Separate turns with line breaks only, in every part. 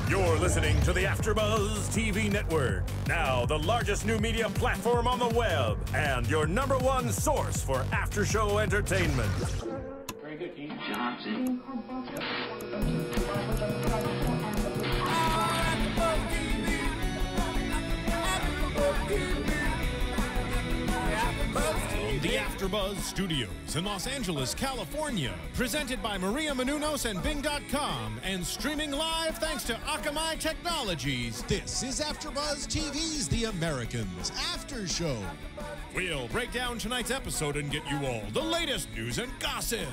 You're listening to the AFTERBUZZ TV network, now the largest new media platform on the web, and your #1 source for after-show entertainment.
Very good, Keith. Johnson.
The AFTERBUZZ Studios in Los Angeles, California, presented by Maria Menounos and Bing.com, and streaming live thanks to Akamai Technologies. This is AFTERBUZZ TV's The Americans After Show. We'll break down tonight's episode and get you all the latest news and gossip.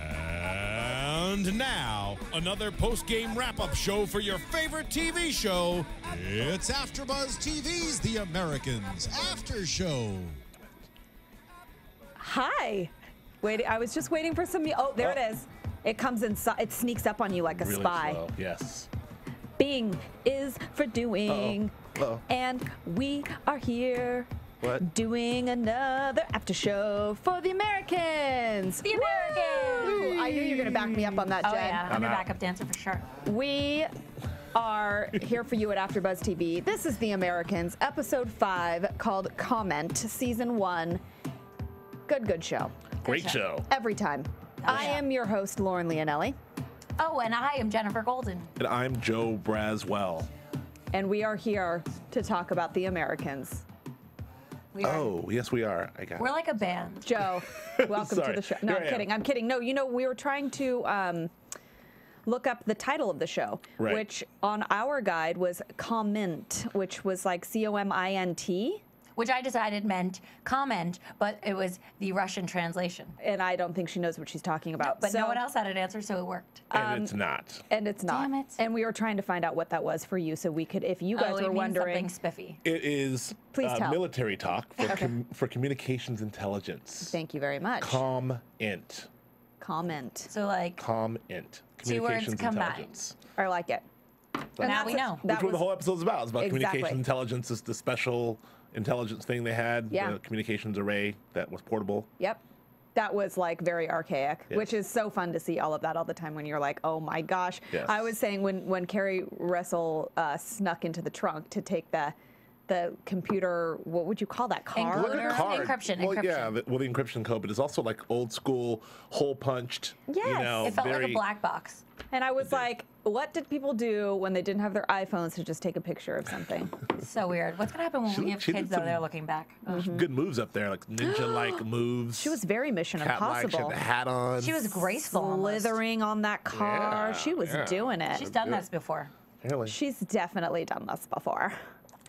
And now, another post-game wrap-up show for your favorite TV show. It's AFTERBUZZ TV's The Americans After Show.
Hi. Wait, I was just waiting for some. Oh, there it is. It comes inside. It sneaks up on you like a
really
spy.
Slow. Yes.
Bing is for doing.
Uh-oh.
And we are here.
What?
Doing another after show for the Americans.
The Americans.
Woo! I knew you were going to back me up on that, Jen.
Oh yeah, I'm a backup dancer for sure.
We are here for you at AFTERBUZZ TV. This is The Americans, episode 5, called COMINT, season 1. Good show.
Great show.
Every time. I am your host, Lauren Leonelli.
Oh, and I am Jenifer Golden.
And I'm Joe Braswell.
And we are here to talk about The Americans.
Oh, yes, we are.
We're like a band.
Joe, welcome to the show. No, I'm kidding. No, you know, we were trying to look up the title of the show,
right,
which on our guide was COMINT, which was like COMINT.
Which I decided meant comment, but it was the Russian translation.
And I don't think she knows what she's talking about.
But no one else had an answer, so it worked.
And it's not.
And it's not.
Damn it.
And we were trying to find out what that was for you, so we could, if you guys were wondering.
Something spiffy.
It is
Please tell.
Military talk for, for communications intelligence.
Thank you very much.
COMINT.
COMINT.
So like.
COMINT.
Two words
Communications
combined.
intelligence.
I like it.
And now we know.
Which what the whole episode's about. It's about
Exactly.
communications intelligence. Is the special intelligence thing they had.
Yeah.
The communications array that was portable.
Yep. That was like very archaic,
Yes.
which is so fun to see all of that all the time when you're like, oh my gosh.
Yes.
I was saying when Carrie Russell snuck into the trunk to take the computer, what would you call that, card?
Encoder? Encryption.
Well, yeah, the encryption code, but it's also like old school, hole punched.
Yes.
You know,
It felt
very,
like a black box.
And I was like, what did people do when they didn't have their iPhones to just take a picture of something?
So weird. What's gonna happen when we have kids out there looking back?
Good moves up there, like ninja-like moves.
She was very Mission
cat-like. She had
Impossible.
the hat on.
She was graceful. almost.
Slithering on that car.
Yeah,
She was
yeah.
doing it.
She's done this before.
Apparently.
She's definitely done this before.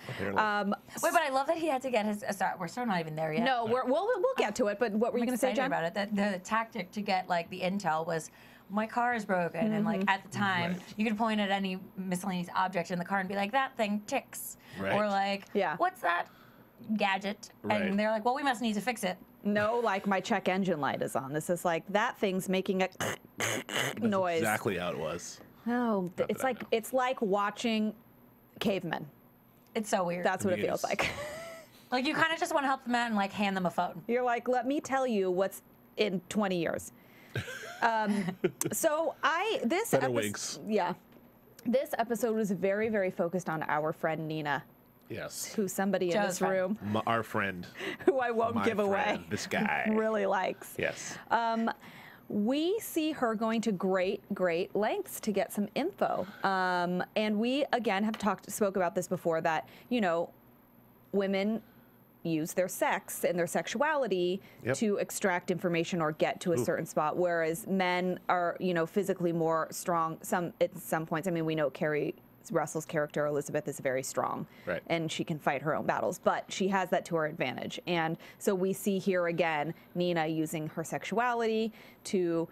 Apparently.
Wait, but I love that he had to get his. Sorry, we're still not even there yet.
No, we'll get to it. But what were you going to say, Jen?
About it? That the tactic to get like the intel was, my car is broken, and like at the time,
Right.
you could point at any miscellaneous object in the car and be like, that thing ticks,
Right.
or like,
Yeah.
what's that gadget?
Right.
And they're like, well, we must need to fix it.
No, like my check engine light is on. This is like that thing's making a noise.
Exactly how it was.
No, it's
that I
like
know.
it's like watching cavemen.
It's so weird.
That's what it feels
Yes.
like.
like you kind of just want to help them out and like hand them a phone.
You're like, let me tell you what's in 20 years. So this
Better
episode,
wigs.
yeah, this episode was very, very focused on our friend Nina,
Yes.
who somebody in
Joe's
this
friend.
room,
Our friend.
who I won't
My
give away,
friend, this guy.
really likes.
Yes.
We see her going to great lengths to get some info. And we, again, have spoke about this before, that, you know, women use their sex and their sexuality
Yep.
to extract information or get to a certain spot, whereas men are, you know, physically more strong at some points. I mean, we know Carrie Russell's character, Elizabeth, is very strong,
Right.
and she can fight her own battles, but she has that to her advantage. And so we see here again Nina using her sexuality to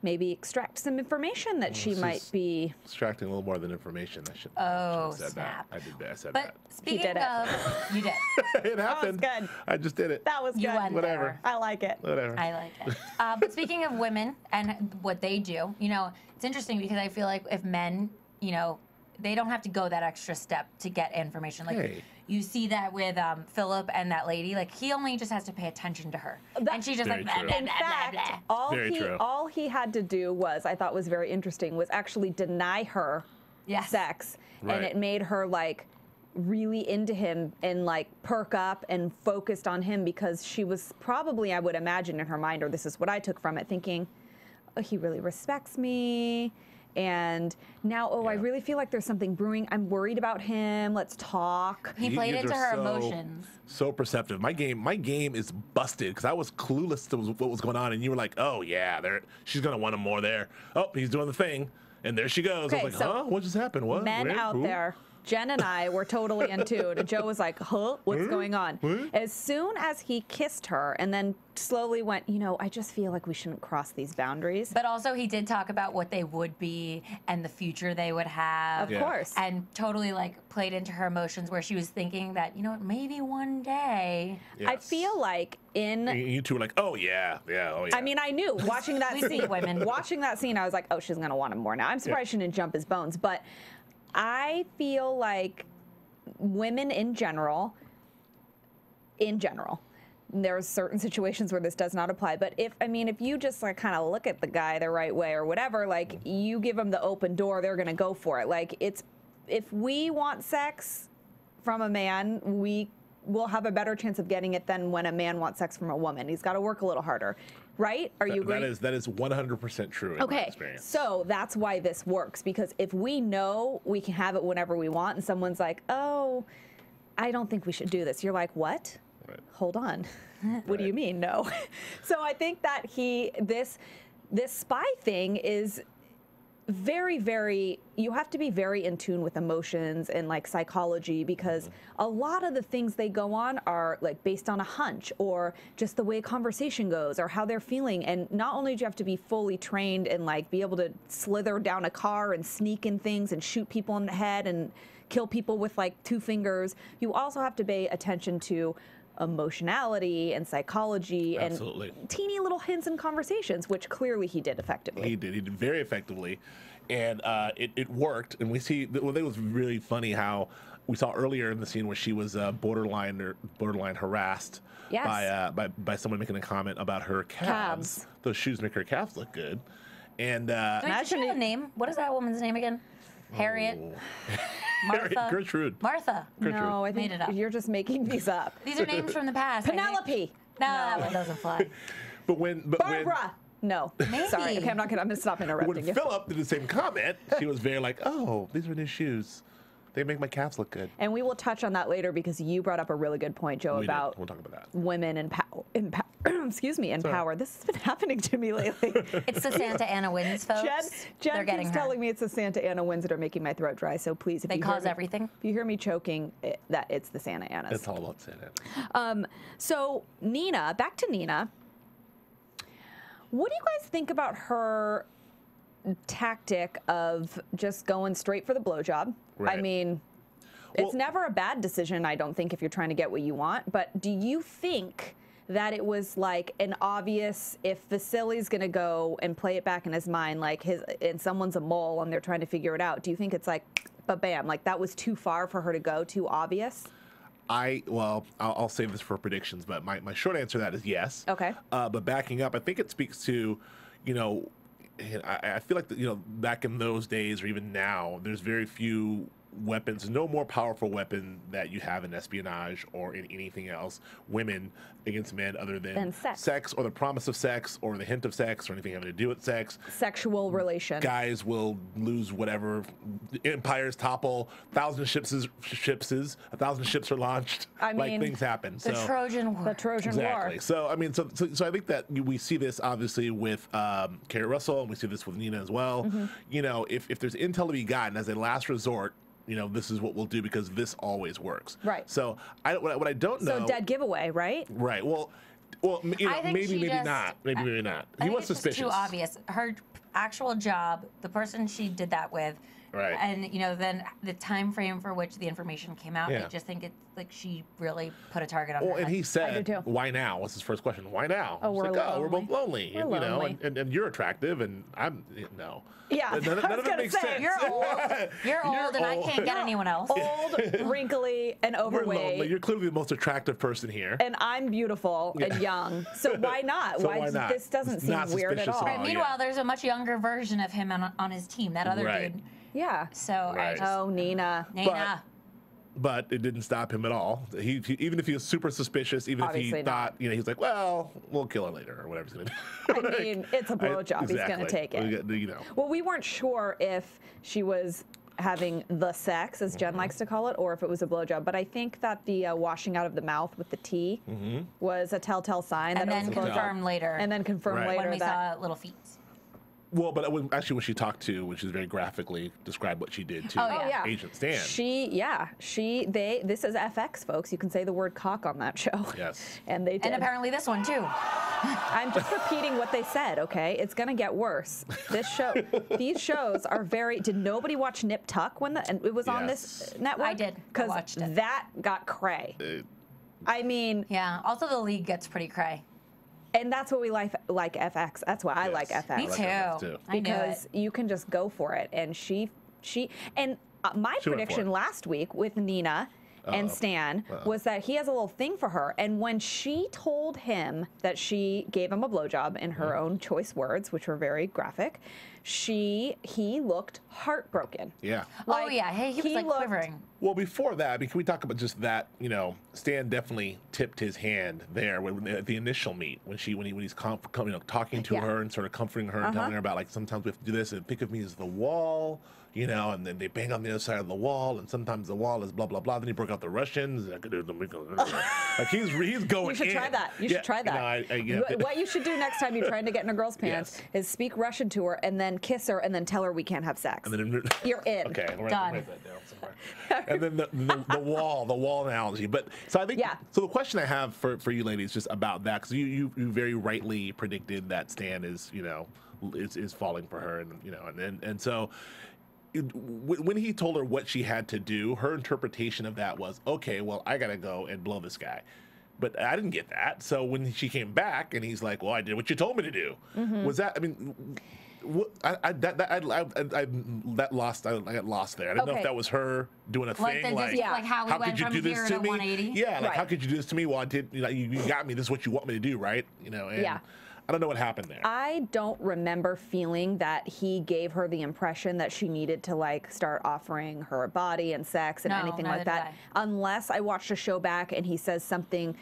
maybe extract some information that she might be.
Extracting a little more than information. I should.
Oh,
I said
snap.
that. I said
But speaking
did it.
of, you did.
that. It happened.
good.
I just did it.
That was
You
good.
went
Whatever.
there.
I like it.
Whatever.
I like it. But speaking of women and what they do, you know, it's interesting because I feel like if men, you know, they don't have to go that extra step to get information. Like
Hey.
you see that with Phillip and that lady. Like he only just has to pay attention to her, and she just
Very
like blah,
true.
blah,
In
blah,
fact,
blah, blah.
Very true.
all he had to do was, I thought was very interesting, was actually deny her sex,
Right.
and it made her like really into him and like perk up and focused on him because she was probably, I would imagine in her mind, or this is what I took from it, thinking, oh, he really respects me. And now, I really feel like there's something brewing. I'm worried about him. Let's talk.
He played into her emotions.
So perceptive. My game is busted because I was clueless to what was going on, and you were like, "Oh yeah, she's gonna want him more there." Oh, he's doing the thing, and there she goes. I was like,
so
"Huh? What just happened? What?"
Men
Where?
out
Who?
there, Jen and I were totally in tune. And Joe was like, huh? What's going on? As soon as he kissed her and then slowly went, I just feel like we shouldn't cross these boundaries.
But also he did talk about what they would be and the future they would have.
Of course.
And totally like played into her emotions where she was thinking that, maybe one day.
Yes.
I feel like
you two were like, "Oh yeah, oh yeah."
I mean, I knew watching that
We
scene.
see women.
Watching that scene, I was like, oh, she's going to want him more now. I'm surprised she didn't jump his bones. But I feel like women in general, there's certain situations where this does not apply. But if you just like kind of look at the guy the right way or whatever, like you give them the open door, they're going to go for it. Like if we want sex from a man, we will have a better chance of getting it than when a man wants sex from a woman. He's got to work a little harder. Right? Are you agree?
That is 100% true in my experience.
So that's why this works, because if we know we can have it whenever we want and someone's like, oh, I don't think we should do this. You're like, what?
Right.
Hold on. What do you mean, no? So I think that this spy thing is very, very, you have to be very in tune with emotions and like psychology, because a lot of the things they go on are like based on a hunch or just the way a conversation goes or how they're feeling. And not only do you have to be fully trained and like be able to slither down a car and sneak in things and shoot people in the head and kill people with like 2 fingers, you also have to pay attention to emotionality and psychology
Absolutely.
and teeny little hints in conversations, which clearly he did effectively.
He did very effectively, and it worked. And we see, it was really funny how we saw earlier in the scene where she was borderline harassed by someone making a comment about her calves. Those shoes make her calves look good. And
Wait, does she have a name? What is that woman's name again? Harriet? Martha?
Gertrude.
Martha.
No, I think
Made it up.
you're just making these up.
These are names from the past.
Penelope.
No, that one doesn't fly.
Barbara. No.
Maybe.
Sorry. Okay, I'm going to stop interrupting
When
you.
Phillip did the same comment, she was very like, "Oh, these are new shoes. They make my calves look good."
And we will touch on that later, because you brought up a really good point, Joe,
We'll
about
talk about that.
women and excuse me, and power. This has been happening to me lately.
It's the Santa Ana winds, folks.
Jen
They're getting
keeps telling me it's the Santa Ana winds that are making my throat dry. So please, if
They
you
cause
hear me,
everything.
If you hear me choking, that it's the Santa Anas.
It's all about Santa.
So Nina, back to Nina. What do you guys think about her tactic of just going straight for the blowjob?
Right.
I mean, it's never a bad decision, I don't think, if you're trying to get what you want. But do you think that it was like an obvious, if Vasily's going to go and play it back in his mind, like and someone's a mole and they're trying to figure it out, do you think it's like, bam, like that was too far for her to go, too obvious?
I'll save this for predictions, but my short answer to that is yes.
Okay.
But backing up, I think it speaks to, I feel like, back in those days or even now, there's very few weapons, no more powerful weapon that you have in espionage or in anything else, women against men, other than
sex
or the promise of sex or the hint of sex or anything having to do with sex.
Sexual relation.
Guys will lose whatever, empires topple, 1,000 ships are launched.
I mean,
things happen.
The Trojan War.
The Trojan
Exactly.
War.
So I mean, so I think that we see this obviously with Carrie Russell, and we see this with Nina as well.
Mm-hmm.
If there's intel to be gotten as a last resort, this is what we'll do because this always works.
Right.
So what I don't know.
So dead giveaway, right?
Right. Well, maybe not. Maybe not. He was suspicious.
It's too obvious. Her actual job, the person she did that with.
Right.
And then the time frame for which the information came out,
Yeah.
I just think it's like she really put a target on her
Well, and
head.
he said,
too.
"Why now?" Was his first question. Why now?
Oh,
It's
we're
like, we're
lonely.
both lonely.
We're lonely.
And you're attractive, and I'm no.
Yeah,
None
I was
of it
gonna
makes
say,
sense.
You're old. You're old, and I
old.
can't get anyone else.
Old, wrinkly, and
We're lonely.
overweight.
You're clearly the most attractive person here.
And I'm beautiful and young. So why not?
So why not?
This doesn't
It's
seem
not
weird at
suspicious
all.
at all.
And meanwhile, there's a much younger version of him on his team. That other
Right.
dude,
Yeah.
So
Right.
Oh, Nina.
But it didn't stop him at all. He even if he was super suspicious, even
Obviously
if he thought, you know, he's like, well, we'll kill her later or whatever he's gonna do.
I mean, it's a blowjob. He's gonna take it.
You know.
Well, we weren't sure if she was having the sex, as Jen likes to call it, or if it was a blowjob. But I think that the washing out of the mouth with the tea was a telltale sign
and
that
then
it was a blowjob.
confirmed later.
And then confirmed
Right.
later
when we
that.
saw little feet.
Well, but actually, when she talked to, when she very graphically described what she did to
Oh, yeah.
Agent Stan.
This is FX, folks. You can say the word cock on that show.
Yes.
And they did.
And apparently this one too.
I'm just repeating what they said, okay? It's gonna get worse. These shows are very. Did nobody watch Nip Tuck when it was on this network?
I did. I
Because
watched it.
that got cray. I mean,
Yeah. Also, the league gets pretty cray.
and that's what we like FX. That's why I like FX.
Me
like
too.
FX too.
I knew
Because
it.
you can just go for it. And my
She went for
prediction
it.
last week with Nina and Stan was that he has a little thing for her. And when she told him that she gave him a blowjob in her own choice words, which were very graphic, he looked heartbroken.
Yeah.
Oh yeah. Hey, he was like
looked-
quivering.
Well, before that, I mean, can we talk about just that? You know, Stan definitely tipped his hand there at the initial meet when he's talking to
Yeah.
her and sort of comforting her and telling her about, like, sometimes we have to do this and think of me as the wall, you know, and then they bang on the other side of the wall, and sometimes the wall is blah blah blah. Then he broke out the Russians. Like he's going.
You should try
in.
that. You should try that. What you should do next time you're trying to get in a girl's pants is speak Russian to her and then kiss her and then tell her we can't have sex.
And then
You're in.
Okay, I'll
Done.
write that down somewhere. And then the wall analogy. But so I think so. The question I have for you ladies just about that, because you very rightly predicted that Stan is is falling for her, and so. When he told her what she had to do, her interpretation of that was, okay, well, I gotta go and blow this guy. But I didn't get that. So when she came back and he's like, well, I did what you told me to do. Was that, I mean, I got lost there. I didn't know if that was her doing a thing.
Like how we went from here to 180.
Yeah, like how could you do this to me? Well, I did, you got me. This is what you want me to do, right? And I don't know what happened there.
I don't remember feeling that he gave her the impression that she needed to like start offering her body and sex and anything like that, unless I watched a show back and he says something,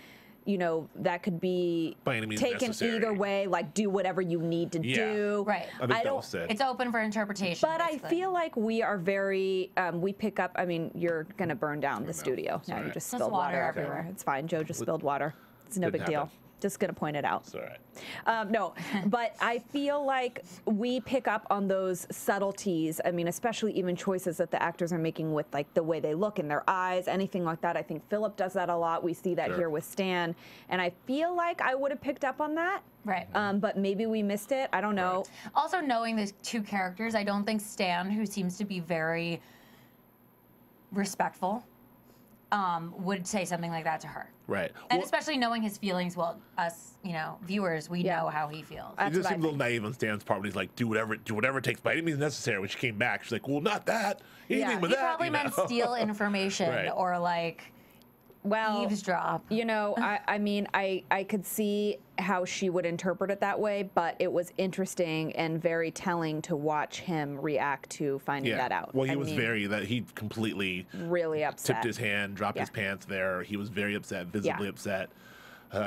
that could be taken
necessary.
either way, like do whatever you need to do.
Right.
I don't.
It's open for interpretation.
But
basically.
I feel like we are very, we pick up, I mean, you're going to burn down the studio. Now you just spilled water everywhere. It's fine. Joe just spilled water. It's no big deal. Just going to point it out.
It's all right.
No, but I feel like we pick up on those subtleties. I mean, especially even choices that the actors are making with like the way they look in their eyes, anything like that. I think Phillip does that a lot. We see that here with Stan. And I feel like I would have picked up on that.
Right.
But maybe we missed it. I don't know.
Right. Also, knowing the two characters, I don't think Stan, who seems to be very respectful, would say something like that to her.
Right.
And especially knowing his feelings, well, us, viewers, we know how he feels.
It just seems a little naive on Stan's part. He's like, do whatever it takes by any means necessary. When she came back, she's like, well, not that. Anything but
he
that.
Probably meant steal information or like eavesdrop.
I mean, I could see how she would interpret it that way, but it was interesting and very telling to watch him react to finding that out.
Well, he completely
really upset.
Tipped his hand, dropped his pants there. He was very upset, visibly upset.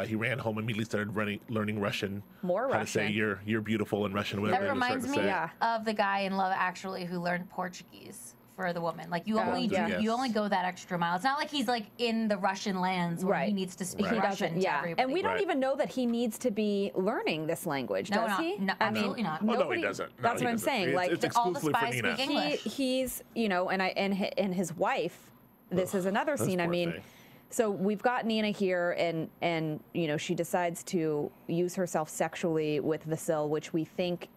He ran home, immediately started learning Russian.
More Russian.
How to say you're beautiful in Russian, whatever.
That reminds me
say.
of the guy in Love Actually who learned Portuguese for the woman. Like you only go that extra mile. It's not like he's like in the Russian lands where he needs to speak Russian to everybody.
And we don't even know that he needs to be learning this language, does he?
No, absolutely not.
No, he doesn't.
That's what I'm saying. Like
it's
all the
exclusively
spies
for Nina.
speak English.
He's and his wife. This is another scene. I mean. So we've got Nina here, and she decides to use herself sexually with Vasil, which we think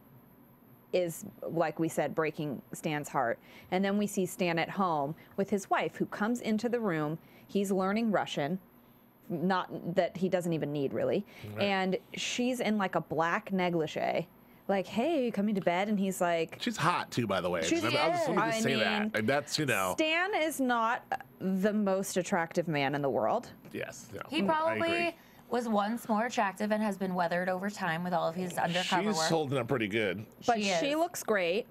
is, like we said, breaking Stan's heart. And then we see Stan at home with his wife, who comes into the room. He's learning Russian, not that he doesn't even need, really. Right. And she's in like a black negligee. Like, hey, you coming to bed? And he's like...
She's hot, too, by the way.
She's,
I say that. And that's,
Stan is not the most attractive man in the world.
Yes. No,
he probably was once more attractive and has been weathered over time with all of his undercover work.
She's holding up pretty good.
But she looks great.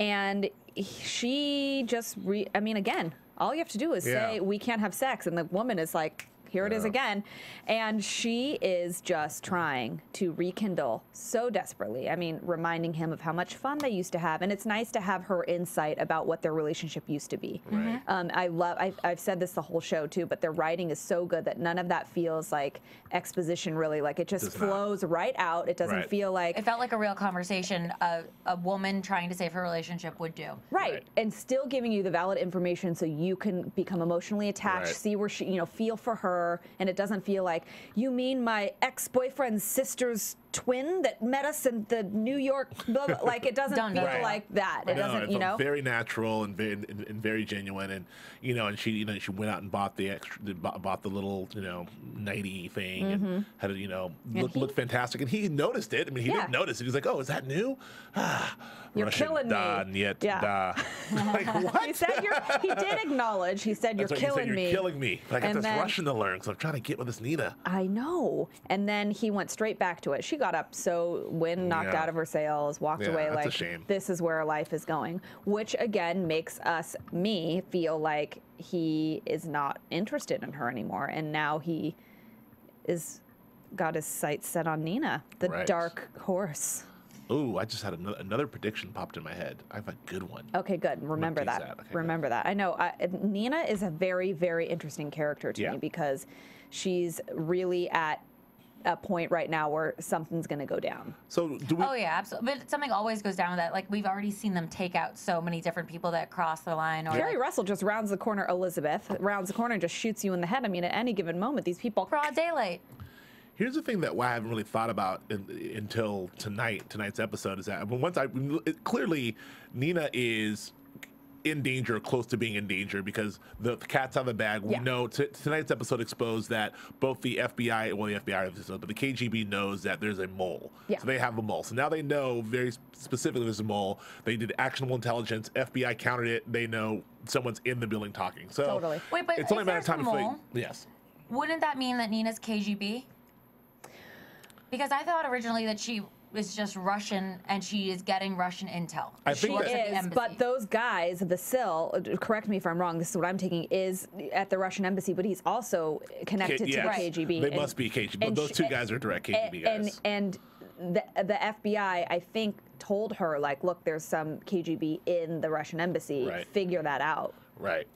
And she just, I mean, again, all you have to do is say, we can't have sex. And the woman is like, here it is again. And she is just trying to rekindle so desperately. I mean, reminding him of how much fun they used to have. And it's nice to have her insight about what their relationship used to be.
Right.
I've said this the whole show too, but their writing is so good that none of that feels like exposition really. Like it just flows right out. It doesn't feel like...
It felt like a real conversation a woman trying to save her relationship would do.
Right. And still giving you the valid information so you can become emotionally attached, see where she, feel for her. And it doesn't feel like, you mean my ex-boyfriend's sister's twin that met us in the New York, blah, blah. Like it doesn't feel like that. It doesn't,
it felt very natural and very genuine, and and she went out and bought the little nighty thing and had it look fantastic, and he noticed it. I mean, he didn't notice it. He's like, oh, is that new?
You're killing me.
Like, what?
He did acknowledge. He said, you're killing me.
You're killing me. But I got this Russian to learn, so I'm trying to get with this Nina.
I know. And then he went straight back to it. She got up so wind knocked out of her sails, walked away like, this is where life is going. Which, again, makes me feel like he is not interested in her anymore. And now he is got his sights set on Nina, the dark horse.
Ooh, I just had another prediction popped in my head. I have a good one.
Okay, good. Remember that. Okay, remember that. I know. Nina is a very, very interesting character to me because she's really at a point right now where something's going to go down.
So do we?
Oh yeah, absolutely. But something always goes down with that. Like we've already seen them take out so many different people that cross the line. Or
Carrie Russell just rounds the corner. Elizabeth rounds the corner and just shoots you in the head. I mean, at any given moment, these people.
Broad daylight.
Here's the thing that I haven't really thought about until tonight's episode is that clearly Nina is in danger, close to being in danger, because the cat's out of the bag. We know tonight's episode exposed that both the FBI, but the KGB knows that there's a mole. So they have a mole. So now they know very specifically there's a mole. They did actionable intelligence. FBI countered it. They know someone's in the building talking. So
Wait, but
it's only a matter of time. Yes.
Wouldn't that mean that Nina's KGB? Because I thought originally that she was just Russian and she is getting Russian intel.
I think
she is, but those guys, the SIL, correct me if I'm wrong, this is what I'm taking, is at the Russian embassy, but he's also connected to the KGB.
They must be KGB, but those two guys are direct KGB guys.
And the FBI, I think, told her, like, look, there's some KGB in the Russian embassy. Figure that out.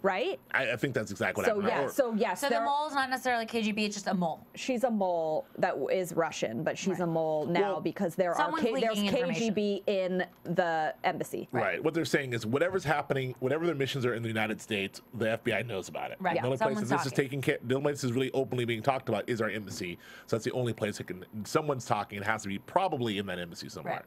Right?
I think that's exactly what happened.
So
the mole's not necessarily KGB, it's just a mole.
She's a mole that is Russian, but she's a mole now because there's KGB in the embassy.
Right. What they're saying is whatever's happening, whatever their missions are in the United States, the FBI knows about it.
Right.
The only place the only place this is really openly being talked about is our embassy. So that's the only place someone's talking. It has to be probably in that embassy somewhere.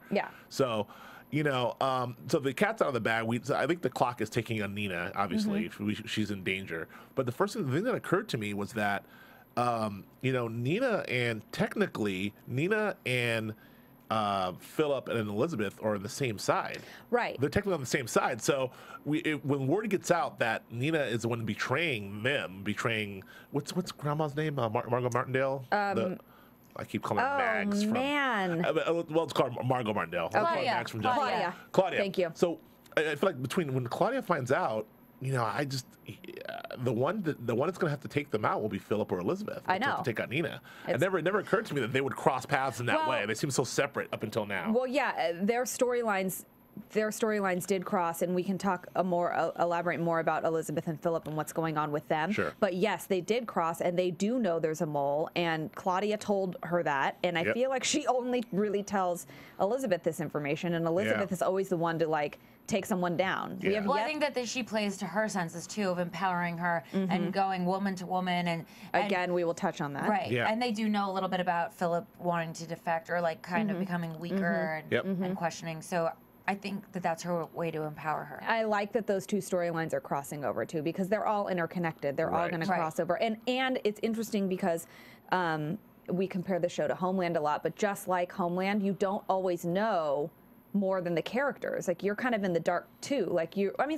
So so the cat's out of the bag. I think the clock is ticking on Nina. Obviously, she's in danger. But the thing that occurred to me was that, Nina and Phillip and Elizabeth are on the same side.
Right.
They're technically on the same side. So when word gets out that Nina is the one betraying what's Grandma's name? Margot Martindale. I keep calling her Mags. Well, it's called Margot Martindale.
Claudia. Thank you.
So I feel like when Claudia finds out, the one that's going to have to take them out will be Phillip or Elizabeth.
I know.
To take out Nina. It never occurred to me that they would cross paths in that way. They seem so separate up until now.
Well, yeah, their storylines did cross, and we can talk elaborate more about Elizabeth and Phillip and what's going on with them.
Sure.
But yes, they did cross, and they do know there's a mole, and Claudia told her that, and I feel like she only really tells Elizabeth this information, and Elizabeth is always the one to take someone down.
I think that she plays to her senses too of empowering her and going woman to woman, and
again we will touch on that.
Right. And they do know a little bit about Phillip wanting to defect or kind of becoming weaker and questioning. So I think that that's her way to empower her.
I like that those two storylines are crossing over too, because they're all interconnected. They're all going to cross over. And it's interesting because we compare the show to Homeland a lot, but just like Homeland, you don't always know more than the characters. Like, you're kind of in the dark too.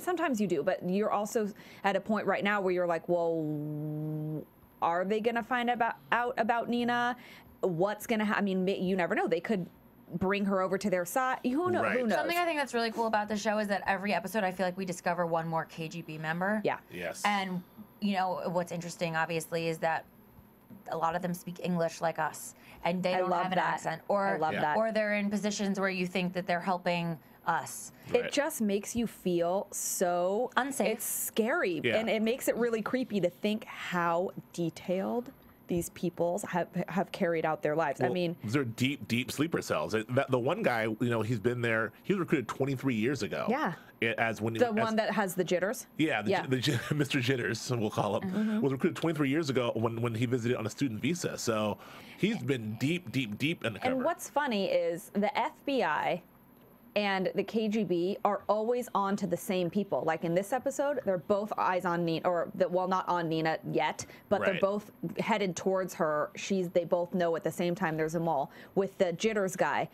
Sometimes you do, but you're also at a point right now where you're like, well, are they going to find out about Nina? What's going to happen? I mean, you never know. They could bring her over to their side. Who knows?
Right.
Who knows?
Something I think that's really cool about the show is that every episode I feel like we discover one more KGB member.
Yeah.
Yes.
And, you know, what's interesting, obviously, is that a lot of them speak English like us, and they don't have an accent. Or,
I love that.
Or they're in positions where you think that they're helping us.
Right.
It just makes you feel so
unsafe.
It's scary, and it makes it really creepy to think how detailed these people have carried out their lives.
Well,
I mean,
they're deep sleeper cells. The one guy, you know, he's been there. He was recruited 23 years ago.
Yeah.
One
that has the jitters.
Yeah, Mr. Jitters, we'll call him, was recruited 23 years ago when he visited on a student visa. So he's been deep in the cover.
And what's funny is the FBI and the KGB are always on to the same people. Like in this episode, they're both eyes on Nina, not on Nina yet, but they're both headed towards her. They both know at the same time there's a mole. With the Jitters guy,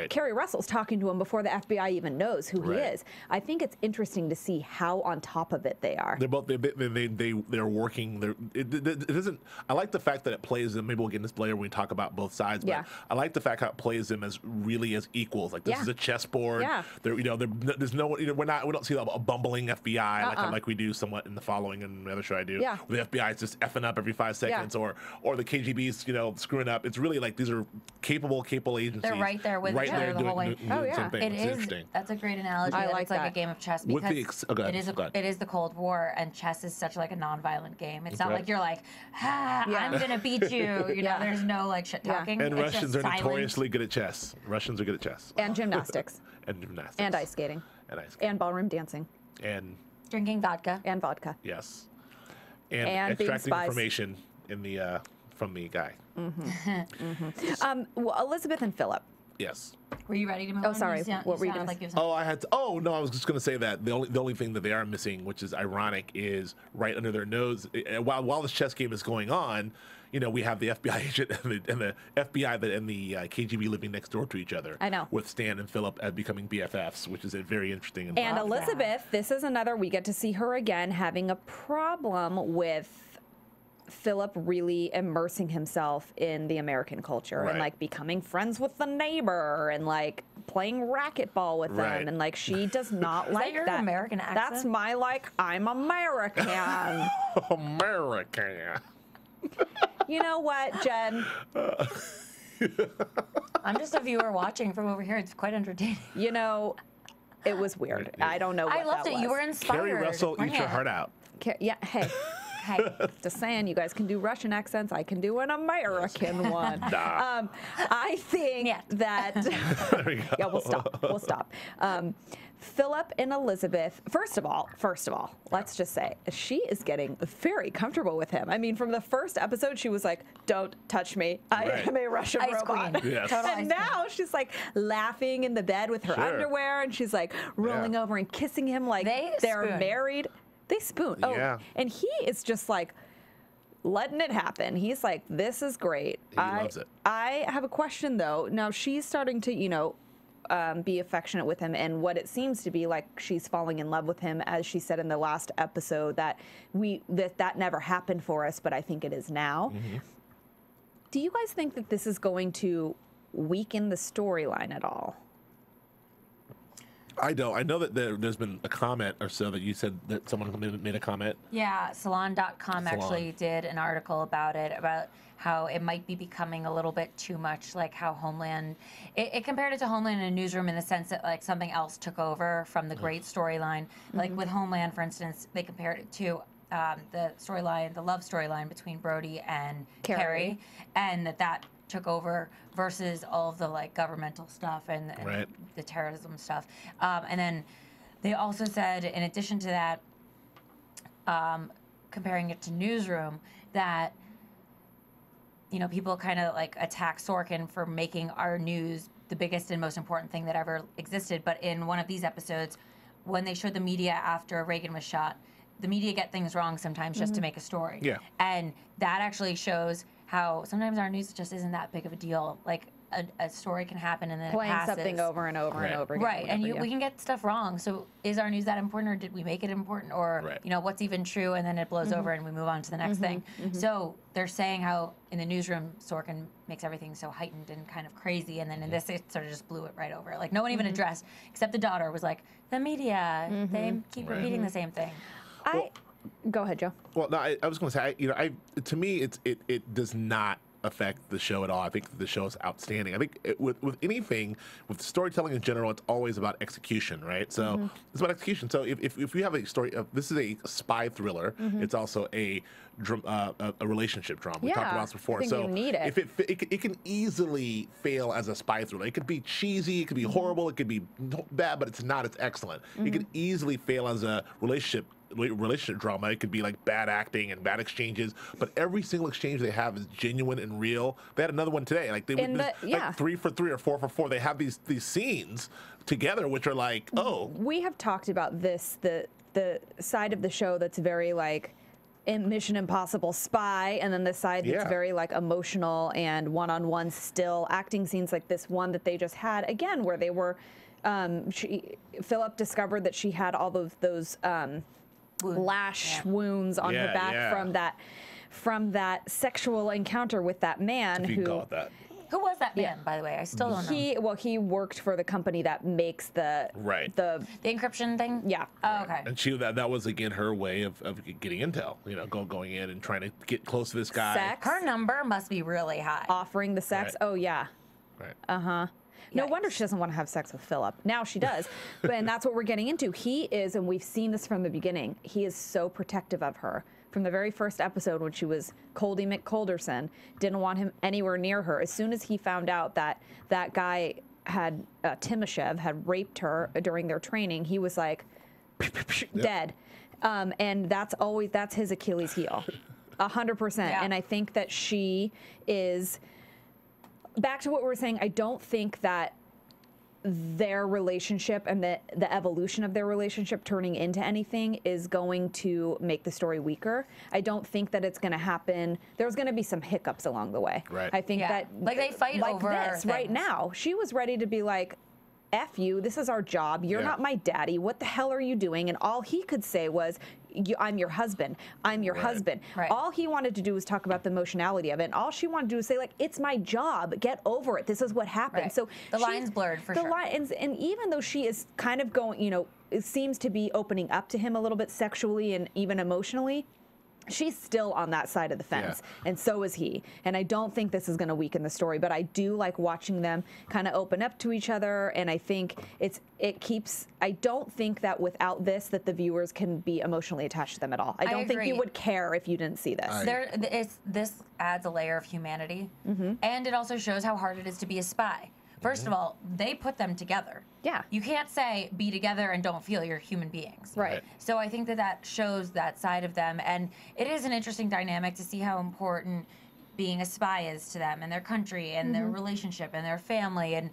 Kerry Russell's talking to him before the FBI even knows who he is. I think it's interesting to see how on top of it they are.
They're both they're working. It isn't. I like the fact that it plays them. Maybe we'll get in this later when we talk about both sides. But I like the fact how it plays them as really as equals. Like this is a chessboard.
Yeah.
There's no. We don't see a bumbling FBI like we do somewhat in the following and the other show I do.
Yeah.
Where the FBI is just effing up every 5 seconds, or the KGB's screwing up. It's really like these are capable agencies.
They're right there with each other the whole way.
It is interesting.
That's a great analogy.
I like
it's like
that.
a game of chess because it is the Cold War, and chess is such like a non-violent game. It's not like you're like, I'm gonna beat you. You know, there's no like shit talking.
And
it's
Russians are notoriously good at chess. Russians are good at chess.
And gymnastics.
And
ice skating.
And
ballroom dancing.
And
drinking vodka.
And vodka.
Yes. And extracting information from the guy.
Well, Elizabeth and Philip.
Yes.
Were you ready to move
on?
Oh,
sorry. What were you going
to say?
I had to. Oh, no, I was just going to say that the only thing that they are missing, which is ironic, is right under their nose, while this chess game is going on, you know, we have the FBI agent and the FBI and the KGB living next door to each other.
I know.
With Stan and Philip as becoming BFFs, which is a very interesting.
And Elizabeth, this is another, we get to see her again having a problem with Philip really immersing himself in the American culture and like becoming friends with the neighbor and like playing racquetball with them, and like she does not like
that. American accent?
That's my I'm American.
American.
You know what, Jen?
I'm just a viewer watching from over here. It's quite entertaining.
You know, it was weird. I don't know what
I loved
that
it.
was.
You were inspired.
Kerry Russell, eat your heart out.
Yeah, hey. Just saying, you guys can do Russian accents. I can do an American one. I think that.
There we go.
Yeah, we'll stop. Philip and Elizabeth. First of all, let's just say she is getting very comfortable with him. I mean, from the first episode, she was like, "Don't touch me. I am a Russian robot."
Queen.
Yes.
And now she's like laughing in the bed with her underwear, and she's like rolling over and kissing him like they're married. They spoon.
Yeah.
And he is just like letting it happen. He's like, this is great.
He loves it.
I have a question though. Now she's starting to, be affectionate with him, and what it seems to be like she's falling in love with him, as she said in the last episode that that never happened for us, but I think it is now. Mm-hmm. Do you guys think that this is going to weaken the storyline at all?
I don't. I know that there's been a comment or so that you said that someone made a comment.
Yeah, Salon.com actually did an article about it, about how it might be becoming a little bit too much like how Homeland, it compared it to Homeland in a newsroom in the sense that like something else took over from the great storyline. Like with Homeland, for instance, they compared it to the love storyline between Brody and Carrie, and that took over versus all of the like governmental stuff and the terrorism stuff. And then they also said, in addition to that, comparing it to Newsroom, that people kind of like attack Sorkin for making our news the biggest and most important thing that ever existed. But in one of these episodes, when they showed the media after Reagan was shot, the media get things wrong sometimes just to make a story. Yeah. And that actually shows how sometimes our news just isn't that big of a deal. Like a story can happen and then
playing
it passes.
something over and over and over again.
Right, and we can get stuff wrong. So is our news that important, or did we make it important, or you know, what's even true, and then it blows over and we move on to the next thing. So they're saying how in the newsroom Sorkin makes everything so heightened and kind of crazy, and then in this it sort of just blew it right over. Like no one even addressed, except the daughter was like, the media, they keep repeating the same thing.
Go ahead, Joe.
Well, no, I was going to say, to me, it does not affect the show at all. I think the show is outstanding. I think with anything, with storytelling in general, it's always about execution, right? So it's about execution. So if you have a story, this is a spy thriller. It's also a relationship drama. We talked about this before.
I think
so
you need it.
If it can easily fail as a spy thriller. It could be cheesy. It could be horrible. It could be bad, but it's not. It's excellent. It could easily fail as a relationship drama. It could be like bad acting and bad exchanges, but every single exchange they have is genuine and real. They had another one today, like like 3 for 3 or 4 for 4. They have these scenes together, which are like, oh.
We have talked about this, the side of the show that's very like in Mission Impossible spy, and then the side that's very like emotional and one-on-one still acting scenes, like this one that they just had again, where they were. Phillip discovered that she had all of those. Lash wounds on her back from that sexual encounter with that man.
If you can call it that.
Who was that man, by the way? I still don't know.
He worked for the company that makes the
encryption thing.
Yeah.
Oh, okay.
And that was again her way of getting intel. You know, going in and trying to get close to this guy.
Sex.
Her number must be really high.
Offering the sex. Oh yeah.
Right.
No wonder she doesn't want to have sex with Phillip. Now she does. And that's what we're getting into. He is, and we've seen this from the beginning, he is so protective of her. From the very first episode when she was Coldy McColderson, didn't want him anywhere near her. As soon as he found out that that guy had, Timoshev, had raped her during their training, he was like, dead. And that's his Achilles heel. 100%. And I think that she is... Back to what we were saying, I don't think that their relationship and the evolution of their relationship turning into anything is going to make the story weaker. I don't think that it's going to happen. There's going to be some hiccups along the way.
Right.
I think that
like they fight
like
over
this
things.
right now. She was ready to be like, F you, this is our job. You're not my daddy. What the hell are you doing? And all he could say was, I'm your husband. I'm your husband.
Right.
All he wanted to do was talk about the emotionality of it. And all she wanted to do was say, like, it's my job. Get over it. This is what happened.
Right.
So
the line's blurred for sure.
And even though she is kind of going, you know, it seems to be opening up to him a little bit sexually and even emotionally, she's still on that side of the fence, and so is he. And I don't think this is going to weaken the story, but I do like watching them kind of open up to each other, and I think it keeps... I don't think that without this that the viewers can be emotionally attached to them at all. I don't think you would care if you didn't see this.
This adds a layer of humanity, and it also shows how hard it is to be a spy. First of all, they put them together.
Yeah.
You can't say be together and don't feel you're human beings.
Right.
So I think that shows that side of them. And it is an interesting dynamic to see how important being a spy is to them and their country and their relationship and their family. And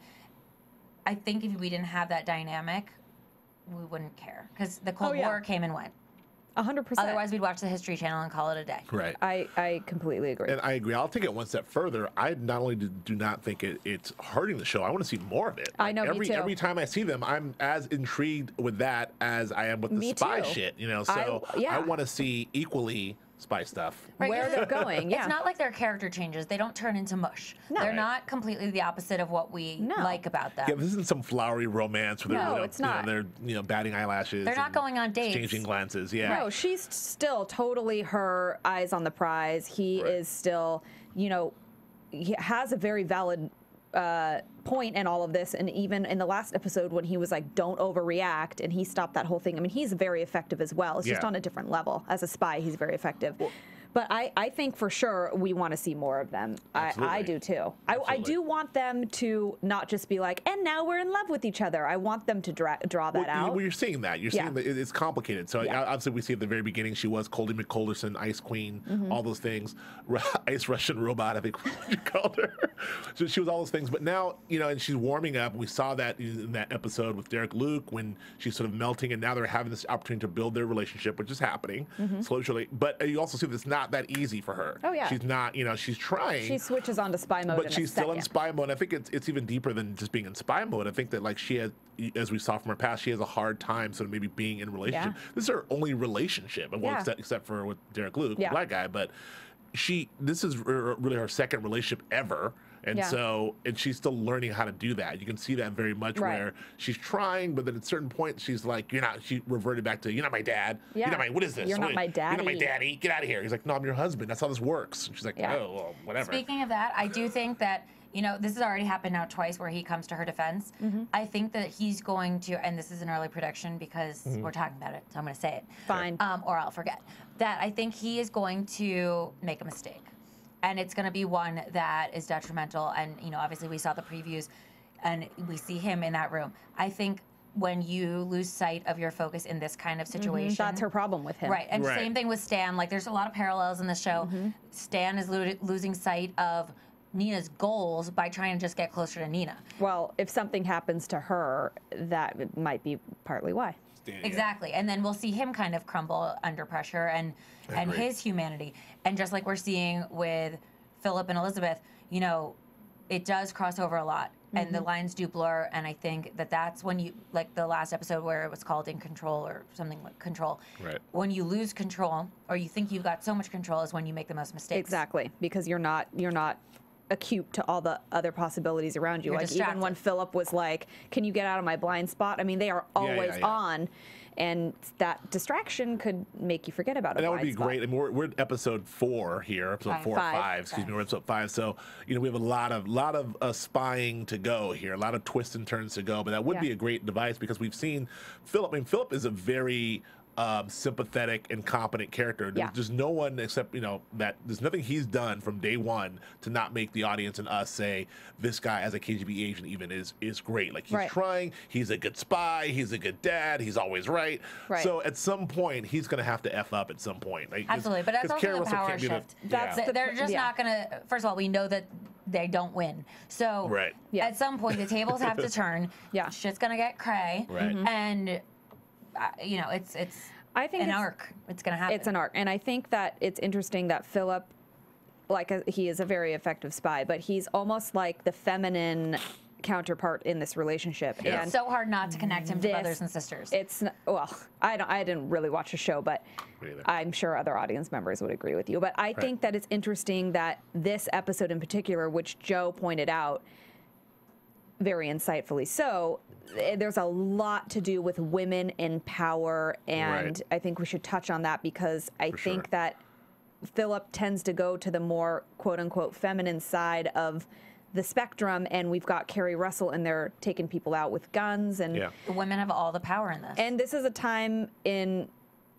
I think if we didn't have that dynamic, we wouldn't care. Because the Cold War came and went.
100%.
Otherwise, we'd watch the History Channel and call it a day.
Right.
I completely agree.
And I agree. I'll take it one step further. I not only do not think it's hurting the show, I want to see more of it.
I know, me too.
Every time I see them, I'm as intrigued with that as I am with the spy shit. You know, so I want to see equally spy stuff.
Right,
where they're going.
It's not like their character changes. They don't turn into mush. No. They're not completely the opposite of what we like about them.
Yeah, this isn't some flowery romance where they're,
it's not.
They're batting eyelashes.
They're not going on dates.
Exchanging glances. Yeah.
No, she's still totally her eyes on the prize. He is still, you know, he has a very valid point in all of this, and even in the last episode when he was like, don't overreact, and he stopped that whole thing. I mean, he's very effective as well. It's just on a different level. As a spy, he's very effective. Well, but I think for sure we want to see more of them. I do too. I do want them to not just be like, and now we're in love with each other. I want them to draw that out.
Well, you're seeing that. You're seeing that it's complicated. So obviously we see at the very beginning she was Coldy McColderson, Ice Queen, all those things. Ice Russian robot, I think you called her. So she was all those things. But now, you know, and she's warming up. We saw that in that episode with Derek Luke when she's sort of melting, and now they're having this opportunity to build their relationship, which is happening slowly. But you also see this now not that easy for her.
Oh, yeah.
She's not, you know, she's trying.
She switches on to spy mode,
but she's still in spy mode. I think it's even deeper than just being in spy mode. I think that like she has, as we saw from her past, she has a hard time sort of maybe being in a relationship.
Yeah.
This is her only relationship, well, except for with Derek Luke, the black guy. But this is really her second relationship ever. And so, and she's still learning how to do that. You can see that very much where she's trying, but then at a certain point, she's like, she reverted back to, you're not my dad.
Yeah.
You're not my, what is this?
You're not my daddy.
You're not my daddy. Get out of here. He's like, no, I'm your husband. That's how this works. And she's like, oh, well, whatever.
Speaking of that, I do think that, you know, this has already happened now twice where he comes to her defense. I think that he's going to, and this is an early prediction because we're talking about it, so I'm going to say it.
Fine.
Or I'll forget. That I think he is going to make a mistake. And it's going to be one that is detrimental. And, you know, obviously we saw the previews and we see him in that room. I think when you lose sight of your focus in this kind of situation.
That's her problem with him.
Right. And same thing with Stan. Like, there's a lot of parallels in the show. Stan is losing sight of Nina's goals by trying to just get closer to Nina.
Well, if something happens to her, that might be partly why.
Exactly. And then we'll see him kind of crumble under pressure and his humanity. And just like we're seeing with Phillip and Elizabeth, you know, it does cross over a lot. And the lines do blur. And I think that that's when you, like the last episode where it was called In Control or something like Control.
Right.
When you lose control or you think you've got so much control is when you make the most mistakes.
Exactly. Because you're not acute to all the other possibilities around you.
You're
like
distracted.
Even when Phillip was like, can you get out of my blind spot? I mean, they are always on. And that distraction could make you forget about it.
And that would be great. I mean, we're at episode 4 here, episode 4 or 5. Excuse me, we're at episode 5. So, you know, we have a lot of spying to go here, a lot of twists and turns to go. But that would be a great device because we've seen Phillip. I mean, Phillip is a very sympathetic and competent character. There's just no one except, you know, that there's nothing he's done from day one to not make the audience and us say this guy as a KGB agent even is great. Like he's trying, he's a good spy, he's a good dad, he's always right. So at some point he's going to have to F up at some point. Like,
absolutely, but that's also the power shift. They're just not going to, first of all, we know that they don't win. So at some point the tables have to turn. Shit's going to get cray. And you know, it's
I think
an arc. It's going to happen.
It's an arc. And I think that it's interesting that Phillip, like he is a very effective spy, but he's almost like the feminine counterpart in this relationship.
And it's so hard not to connect him to brothers and sisters.
It's, well, I didn't really watch the show, but I'm sure other audience members would agree with you. But I think that it's interesting that this episode in particular, which Joe pointed out very insightfully so, there's a lot to do with women in power, and I think we should touch on that because I think that Phillip tends to go to the more quote-unquote feminine side of the spectrum, and we've got Kerry Russell in there taking people out with guns. And
the women have all the power in this.
And this is a time in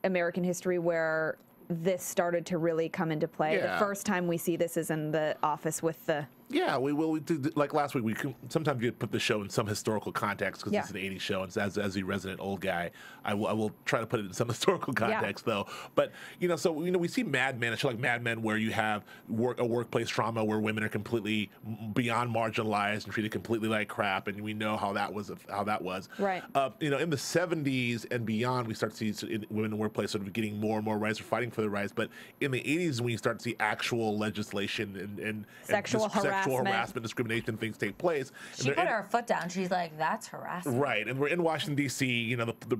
American history where this started to really come into play. The first time we see this is in the office with the...
Yeah, we did, like last week, sometimes you put the show in some historical context because it's an 80s show, and as the resident old guy, I will try to put it in some historical context, though. But, you know, so, you know, we see Mad Men, a show like Mad Men, where you have a workplace trauma where women are completely beyond marginalized and treated completely like crap, and we know how that was.
Right.
You know, in the 70s and beyond, we start to see women in the workplace sort of getting more and more rights or fighting for their rights. But in the 80s, when you start to see actual legislation and
sexual harassment,
discrimination, things take place.
She put her foot down. She's like, "That's harassment."
Right, and we're in Washington D.C. You know, the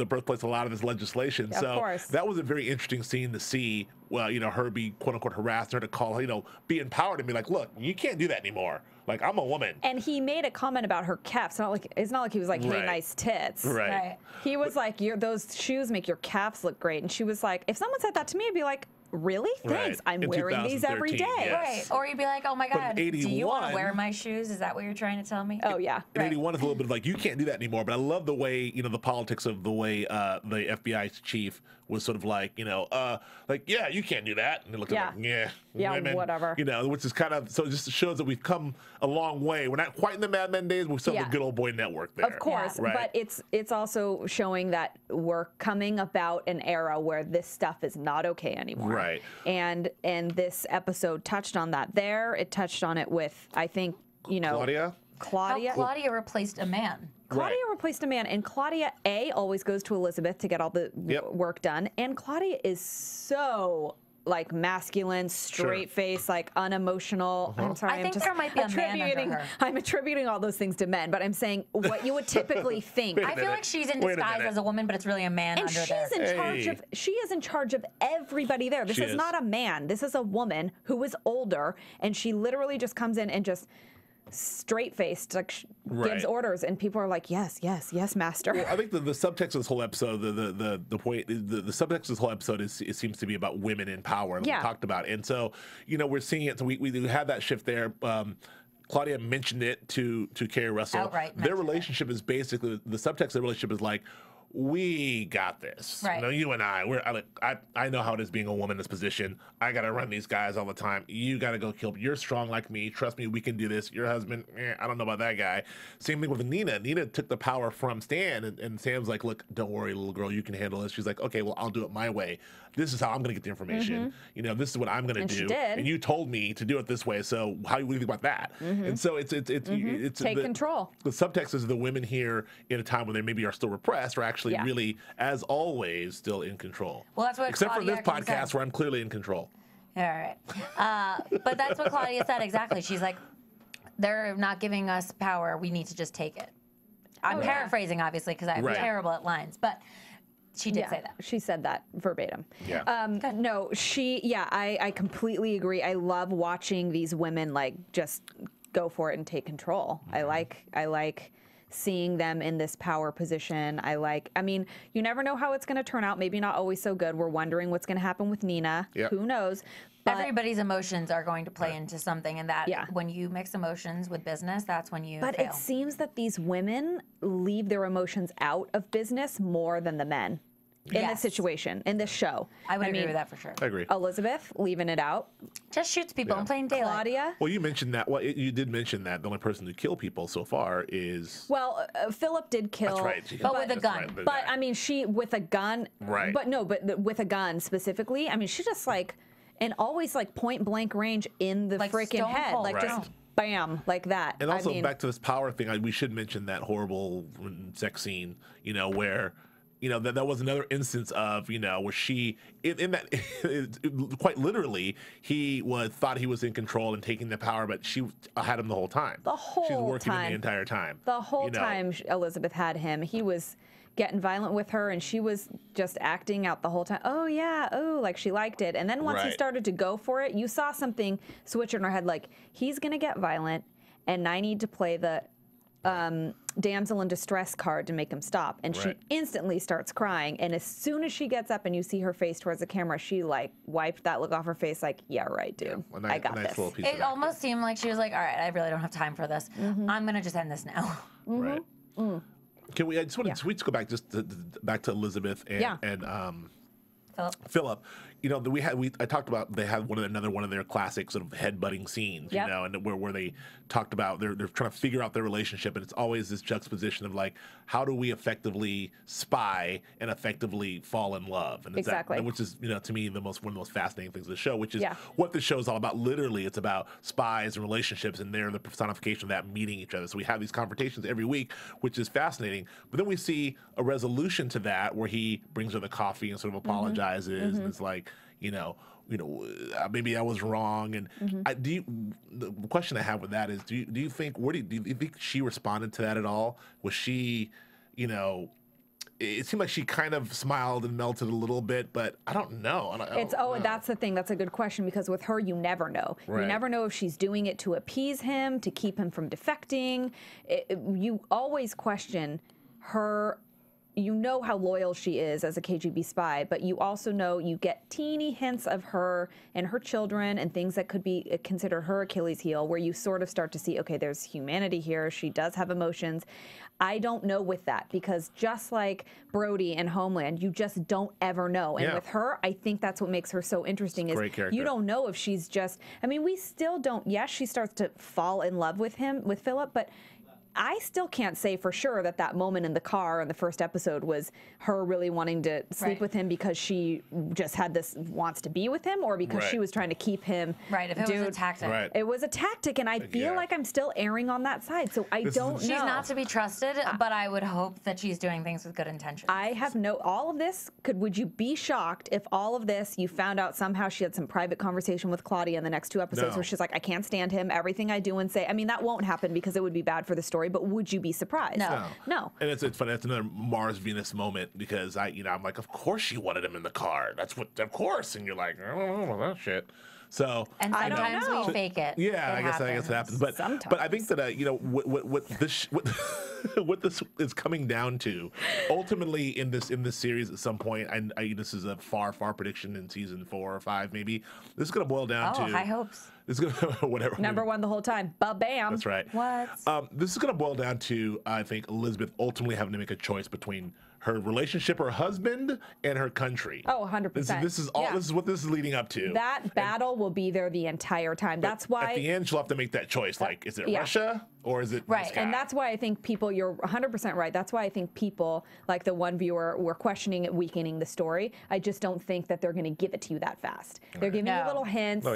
birthplace of a lot of this legislation.
Yeah,
so that was a very interesting scene to see. Well, you know, her be quote unquote harassed, her to call, you know, be empowered and be like, "Look, you can't do that anymore. Like, I'm a woman."
And he made a comment about her calves. It's not like he was like, "Hey, nice tits."
Right.
He was like, "Those shoes make your calves look great." And she was like, "If someone said that to me, I'd be like, really? Thanks. I'm wearing these every day."
Right. Or you'd be like, "Oh my God, do you want to wear my shoes? Is that what you're trying to tell me?"
Oh yeah.
And 81 is a little bit of like, you can't do that anymore. But I love the way, you know, the politics of the way the FBI's chief was sort of like, you know, like, yeah, you can't do that. And they look at like, women,
whatever.
You know, which is kind of, so it just shows that we've come a long way. We're not quite in the Mad Men days, but we still have the good old boy network there.
Of course, but it's also showing that we're coming about an era where this stuff is not okay anymore.
Right.
And this episode touched on that there. It touched on it with, I think, you know, Claudia.
How Claudia replaced a man.
Claudia replaced a man, and Claudia always goes to Elizabeth to get all the work done, and Claudia is so like masculine, straight face, like unemotional. I'm sorry,
I think there might be a man under her.
I'm attributing all those things to men, but I'm saying what you would typically think.
I feel like she's in disguise as a woman, but it's really a man
and
under
she's
there.
in charge of. She is in charge of everybody there. This is not a man. This is a woman who is older, and she literally just comes in and just straight-faced like gives orders, and people are like, yes, yes, yes, master.
Well, I think the subtext of this whole episode, the point, the subtext of this whole episode is it seems to be about women in power, that we talked about, and so we're seeing it. So we had that shift there. Claudia mentioned it to Carrie Russell.
Outright
their relationship is basically, the subtext of the relationship is like, we got this.
Right.
You and I know how it is being a woman in this position. I got to run these guys all the time. You got to go kill. You're strong like me. Trust me, we can do this. Your husband, I don't know about that guy. Same thing with Nina. Nina took the power from Stan, and Sam's like, look, don't worry, little girl, you can handle this. She's like, okay, well, I'll do it my way. This is how I'm going to get the information. This is what I'm going to do.
She did.
And you told me to do it this way. So how do you think about that? And so it's
take control.
The subtext is the women here in a time when they maybe are still repressed, or actually really, as always, still in control.
Well, that's what
except
Claudia
for this podcast where I'm clearly in control.
All right. But that's what Claudia said exactly. She's like, they're not giving us power. We need to just take it. I'm paraphrasing, obviously, because I'm terrible at lines. But she did say that.
She said that verbatim.
Yeah.
No, I completely agree. I love watching these women like just go for it and take control. I like seeing them in this power position. I mean, you never know how it's going to turn out. Maybe not always so good. We're wondering what's going to happen with Nina.
Yep.
Who knows? But
everybody's emotions are going to play into something, and that when you mix emotions with business, that's when you fail.
It seems that these women leave their emotions out of business more than the men. In this situation, in this show.
I would agree with that for sure.
I agree.
Elizabeth, leaving it out.
Just shoots people in plain daylight.
Claudia.
Well, you mentioned that. Well, you did mention that the only person to kill people so far is...
Well, Phillip did kill.
That's right.
But with a gun.
Right,
but, I mean, she, with a gun.
Right.
But no, but with a gun specifically, I mean, she just like, and always like point blank range in the
Like
freaking head.
cold.
Like just bam, like that.
And also back to this power thing, we should mention that horrible sex scene, where... that was another instance of, where she, in that, quite literally, he thought he was in control and taking the power, but she had him the whole time.
The whole time.
She was working him the entire time.
The whole time Elizabeth had him, he was getting violent with her, and she was just acting out the whole time. Oh, yeah, oh, like she liked it. And then once he started to go for it, you saw something switch in her head, like, he's going to get violent, and I need to play the... damsel in distress card to make him stop, and she instantly starts crying, and as soon as she gets up and you see her face towards the camera, she like wiped that look off her face like, yeah, right, dude, I got this.
It almost seemed like she was like, all right, I really don't have time for this. I'm gonna just end this now.
Right. Can we? I just want to go back back to Elizabeth and Phillip. I talked about they had another one of their classic sort of head-butting scenes, and where they talked about they're trying to figure out their relationship, and it's always this juxtaposition of like, how do we effectively spy and effectively fall in love, and which is to me one of the most fascinating things of the show, which is what the show is all about. Literally, it's about spies and relationships, and they're the personification of that, meeting each other. So we have these confrontations every week, which is fascinating. But then we see a resolution to that where he brings her the coffee and sort of apologizes, and it's like, maybe I was wrong. And the question I have with that is, do you think she responded to that at all? Was she, it seemed like she kind of smiled and melted a little bit, but I don't know.
That's the thing. That's a good question, because with her, you never know.
Right.
You never know if she's doing it to appease him, to keep him from defecting. You always question her. You know how loyal she is as a KGB spy, but you also know you get teeny hints of her and her children and things that could be considered her Achilles heel, where you sort of start to see, okay, there's humanity here. She does have emotions. I don't know with that, because just like Brody in Homeland, you just don't ever know. And with her, I think that's what makes her so interesting, is you don't know if she's just, I mean, we still don't, yes, she starts to fall in love with him, with Phillip, but I still can't say for sure that that moment in the car in the first episode was her really wanting to sleep with him because she just had this wants to be with him, or because she was trying to keep him.
Right, if it was a tactic.
It was a tactic, and I feel like I'm still erring on that side, so I don't know.
She's not to be trusted, but I would hope that she's doing things with good intentions.
I have all of this, would you be shocked if all of this, you found out somehow she had some private conversation with Claudia in the next 2 episodes where she's like, I can't stand him, everything I do and say, I mean, that won't happen because it would be bad for the story, but would you be surprised? No.
And it's funny, that's another Mars Venus moment, because I'm like, of course she wanted him in the car. Of course. And you're like, I don't know that shit. So
and sometimes we fake it.
Yeah, I guess it happens. But I think that what this is coming down to, ultimately in this series at some point, this is a far prediction in season 4 or 5 maybe. This is going to boil down to
high hopes.
It's going to whatever.
Number 1 the whole time. Ba-bam.
That's right.
What?
This is going to boil down to, I think, Elizabeth ultimately having to make a choice between her relationship, her husband, and her country.
Oh, 100%.
This is all. This is what this is leading up to.
That battle will be there the entire time. That's why
at the end she'll have to make that choice. Like, is it Russia or is it this guy?
And that's why I think people. You're 100% right. That's why I think people, like the one viewer, were questioning it, weakening the story. I just don't think that they're going to give it to you that fast. They're giving you little hints,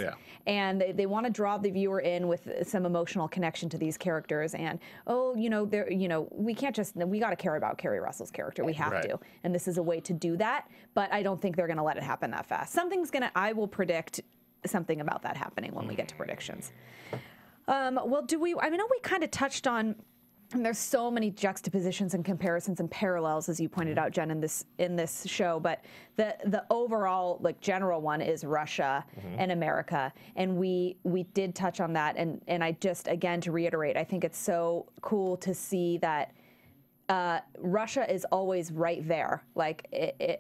and they want to draw the viewer in with some emotional connection to these characters. And we can't just we got to care about Kerry Russell's character. We have to, and this is a way to do that. But I don't think they're going to let it happen that fast. I will predict something about that happening when we get to predictions. Well, I know we kind of touched on. And there's so many juxtapositions and comparisons and parallels, as you pointed out, Jen, in this show. But the overall general one is Russia and America, and we did touch on that. And I just, again, to reiterate, I think it's so cool to see that Russia is always right there,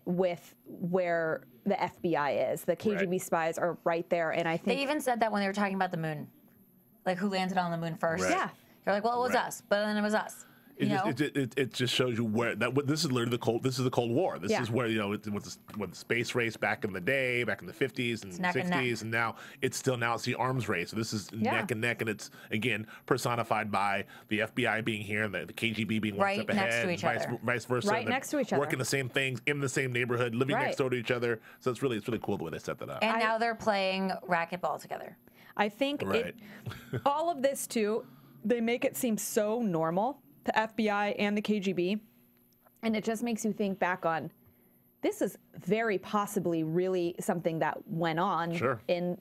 with where the FBI is. The KGB spies are right there, and I think
they even said that when they were talking about the moon, like who landed on the moon first.
Yeah.
You're like, well, it was us, but then it was us.
It just shows you where this is literally the Cold War. This is where it was the space race back in the day, back in the 50s and 60s, and now it's the arms race. So this is neck and neck, and it's again personified by the FBI being here and the KGB being one step ahead, vice versa.
Right next to each other,
working the same things in the same neighborhood, living next door to each other. So it's really cool the way they set that up.
And now they're playing racquetball together.
I think all of this too. They make it seem so normal, the FBI and the KGB, and it just makes you think back on, this is very possibly really something that went on in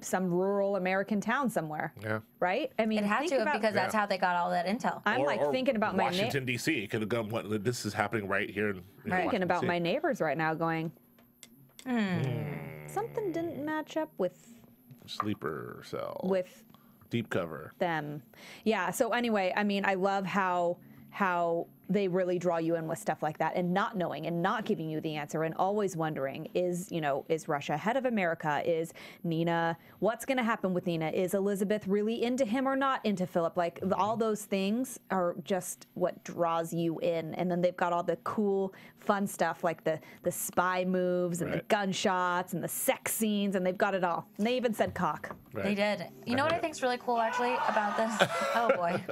some rural American town somewhere. Yeah. Right? I mean,
it had to because that's how they got all that intel.
I'm thinking about
Washington, D.C. Could have gone, this is happening right here.
Thinking about my neighbors right now going, something didn't match up with
sleeper cell.
With
deep cover.
Them. Yeah. So anyway, I mean, I love how they really draw you in with stuff like that, and not knowing and not giving you the answer, and always wondering, is Russia ahead of America? Is Nina, what's going to happen with Nina? Is Elizabeth really into him or not into Phillip? Like, all those things are just what draws you in. And then they've got all the cool, fun stuff like the spy moves and the gunshots and the sex scenes, and they've got it all. And they even said cock.
They did. You know what I think's really cool actually about this? Oh boy.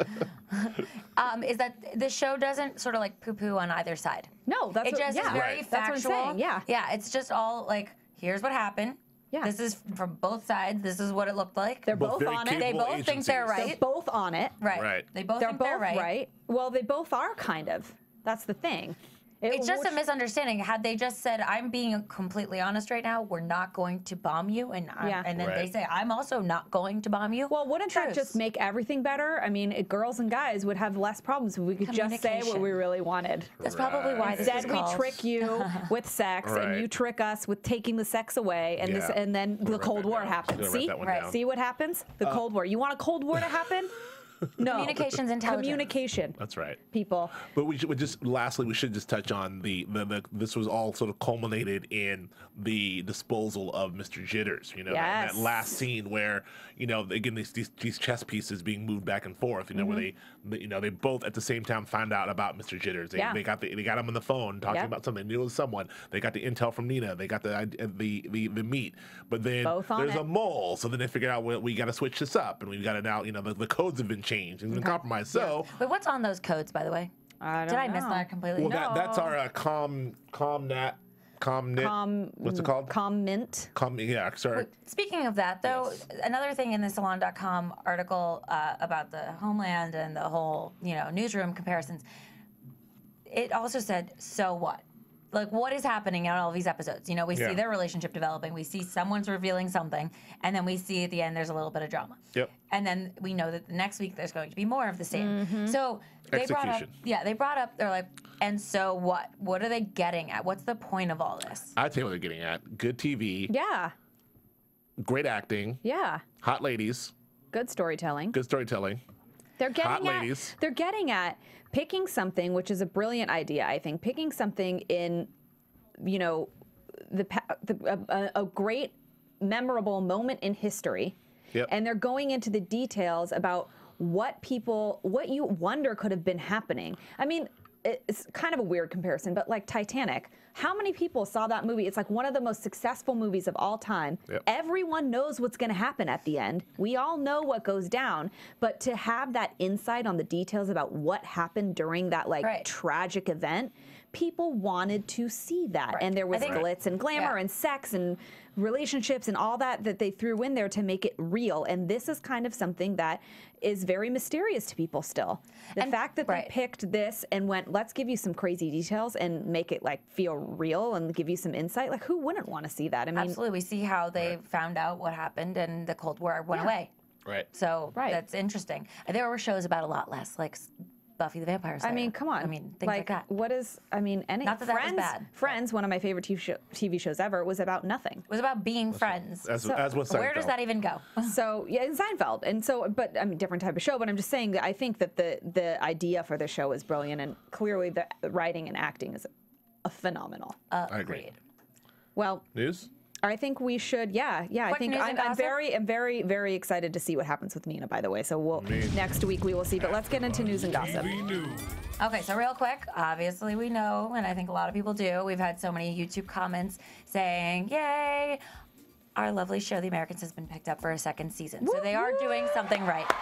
Is that the show doesn't sort of like poo-poo on either side.
No, that's
is very factual.
That's what I'm saying.
Yeah, it's just all like, here's what happened. Yeah. This is from both sides. This is what it looked like.
They're both on it.
They both think they're right.
They're both on it.
Right. They both think they're right.
Well, they both are kind of. That's the thing.
It's just a misunderstanding. Had they just said, I'm being completely honest right now, we're not going to bomb you, and then they say, I'm also not going to bomb you.
Well, wouldn't that just make everything better? I mean, girls and guys would have less problems if we could just say what we really wanted.
That's probably why this is called.
Instead, we trick you with sex, and you trick us with taking the sex away, and and then the Cold War happens. See what happens? The Cold War. You want a Cold War to happen? No.
Communication's intelligence.
Communication.
That's right.
People.
But lastly, we should just touch on this was all sort of culminated in the disposal of Mr. Jitters. That last scene where, again, these chess pieces being moved back and forth, where they both at the same time found out about Mr. Jitters. They got him on the phone talking about something. They knew it was someone. They got the intel from Nina. They got the meat. But then there's a mole. So then they figured out, well, we got to switch this up, and we've got to now, the codes have been changed and been compromised. So,
but what's on those codes, by the way?
I don't
Did I
know.
miss that completely?
well,
No.
that's our ComNet. What's it called?
COMINT.
Yeah, sorry.
Speaking of that, though,
Yes.
another thing in the Salon.com article about the Homeland and the whole, newsroom comparisons, it also said, so what? Like, what is happening in all of these episodes? We see their relationship developing. We see someone's revealing something. And then we see at the end there's a little bit of drama.
Yep.
And then we know that the next week there's going to be more of the same. So they brought up, they're like, and so what? What are they getting at? What's the point of all this?
I tell you what they're getting at. Good TV.
Yeah.
Great acting.
Yeah.
Hot ladies.
Good storytelling.
Good storytelling.
They're getting
Hot
at,
ladies.
They're getting at picking something, which is a brilliant idea, I think. Picking something in, a great, memorable moment in history.
Yep.
And they're going into the details about what you wonder could have been happening. I mean, it's kind of a weird comparison, but like Titanic, how many people saw that movie? It's like one of the most successful movies of all time.
Yep.
Everyone knows what's going to happen at the end. We all know what goes down, but to have that insight on the details about what happened during that tragic event, people wanted to see that. And there was glitz and glamour and sex and relationships and all that they threw in there to make it real. And this is kind of something that is very mysterious to people still. The fact that they picked this and went, let's give you some crazy details and make it like feel real and give you some insight. Like, who wouldn't want to see that? I mean,
absolutely. We see how they found out what happened and the Cold War went away.
Right.
So that's interesting. There were shows about a lot less, like Buffy the Vampire Slayer.
I mean, come on.
I mean, things like that.
What is, any
Not that that was bad.
Friends, one of my favorite TV shows ever, was about nothing.
It was about being friends.
As was Seinfeld.
Where does that even go?
So, yeah, in Seinfeld. And so, but I mean, different type of show, but I'm just saying that I think that the idea for the show is brilliant, and clearly the writing and acting is phenomenal.
I agree.
Well,
News?
I think we should, I think I'm very, very excited to see what happens with Nina, by the way. So next week we will see, but let's get into news and gossip.
Okay, so real quick, obviously we know, and I think a lot of people do, we've had so many YouTube comments saying, yay, our lovely show, The Americans, has been picked up for a second season. So they are doing something right.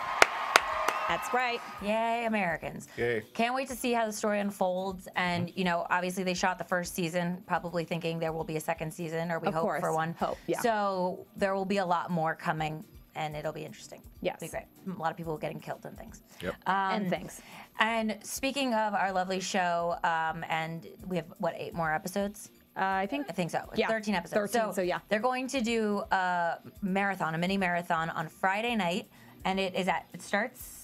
That's right.
Yay, Americans.
Yay.
Can't wait to see how the story unfolds. And, obviously they shot the first season, probably thinking there will be a second season, or we hope for one.
Yeah.
So there will be a lot more coming, and it'll be interesting.
Yes.
It'll be great. A lot of people getting killed and things.
Yep.
And things.
And speaking of our lovely show, and we have, 8 more episodes?
I think
so.
Yeah.
13 episodes.
13, so yeah.
They're going to do a mini marathon on Friday night, and it starts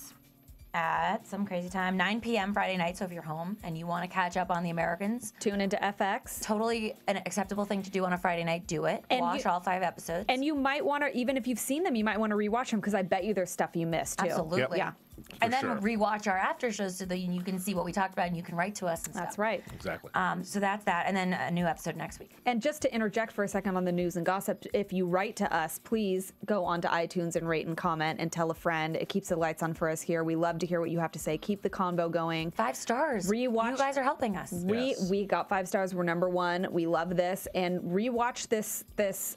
at some crazy time, 9 p.m. Friday night. So if you're home and you want to catch up on The Americans,
tune into FX.
Totally an acceptable thing to do on a Friday night. Do it. And watch all 5 episodes.
And you might want to, even if you've seen them, you might want to rewatch them, because I bet you there's stuff you missed too.
Absolutely.
Yeah.
And then rewatch our after shows so that you can see what we talked about and you can write to us and stuff.
That's right.
Exactly.
So that's that. And then a new episode next week.
And just to interject for a second on the news and gossip, if you write to us, please go onto iTunes and rate and comment and tell a friend. It keeps the lights on for us here. We love to hear what you have to say. Keep the convo going.
5 stars.
Rewatch.
You guys are helping us.
We got 5 stars. We're #1. We love this. And rewatch this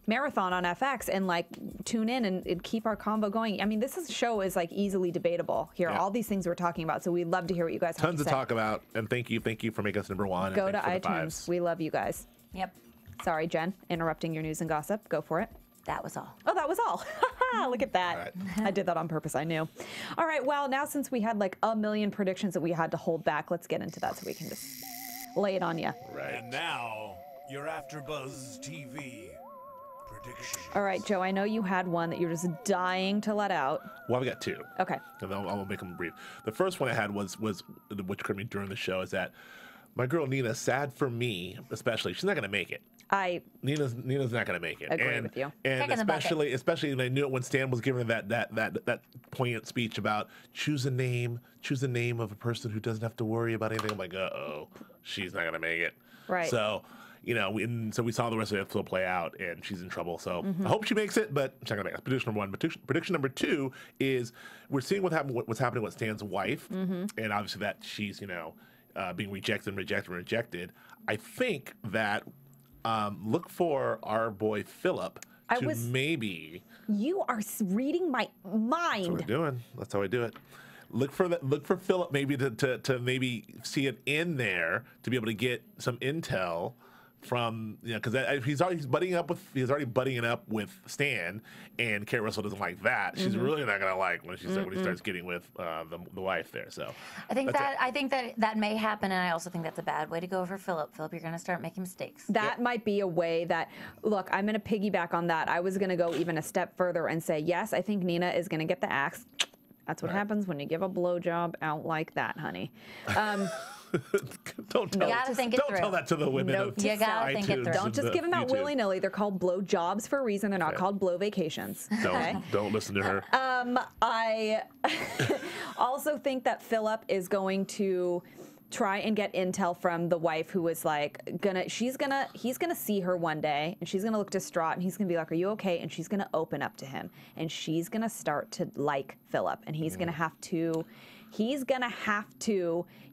marathon on FX and tune in and keep our combo going. I mean, this show is easily debatable here. All these things we're talking about. So we'd love to hear what you guys have to say.
Tons to talk about. And thank you for making us #1.
Go to iTunes. We love you guys.
Yep.
Sorry, Jen, interrupting your news and gossip. Go for it.
That was all.
Oh, that was all. Look at that.
Right.
I did that on purpose. I knew. All right. Well, now since we had a million predictions that we had to hold back, let's get into that so we can just lay it on you.
Right.
And now, your AfterBuzz TV prediction.
All right, Joe, I know you had one that you're just dying to let out.
Well, we got 2.
Okay.
And I'll make them brief. The first one I had was which occurred to me during the show, is that my girl Nina, sad for me especially, she's not going to make it. Nina's not going to make it.
Agree with you.
And especially when I knew it when Stan was giving that poignant speech about choose a name of a person who doesn't have to worry about anything. I'm like, uh-oh, she's not going to make it.
Right.
So, so we saw the rest of the episode play out, and she's in trouble. So I hope she makes it, but she's not going to make it. Prediction number 1. Prediction number 2 is we're seeing what's happening with Stan's wife, and obviously that she's, being rejected. I think that look for our boy Phillip maybe.
You are reading my mind.
That's what we're doing. That's how I do it. Look for Phillip maybe to maybe see it in there to be able to get some intel from, because he's already buddying it up with Stan, and Kate Russell doesn't like that. She's really not gonna like when he starts getting with the wife there. So
I think that may happen, and I also think that's a bad way to go for Phillip. Phillip, you're gonna start making mistakes.
That might be a way that, look, I'm gonna piggyback on that. I was gonna go even a step further and say, yes, I think Nina is gonna get the axe. That's what happens when you give a blowjob out like that, honey.
Don't tell that to the women.
You gotta think it through.
Don't just give them out willy-nilly. They're called blow jobs for a reason. They're not called blow vacations.
Don't listen to her.
I also think that Phillip is going to try and get intel from the wife, who was like he's gonna see her one day, and she's gonna look distraught, and he's gonna be like, are you okay? And she's gonna open up to him, and she's gonna start to like Phillip, and he's gonna have to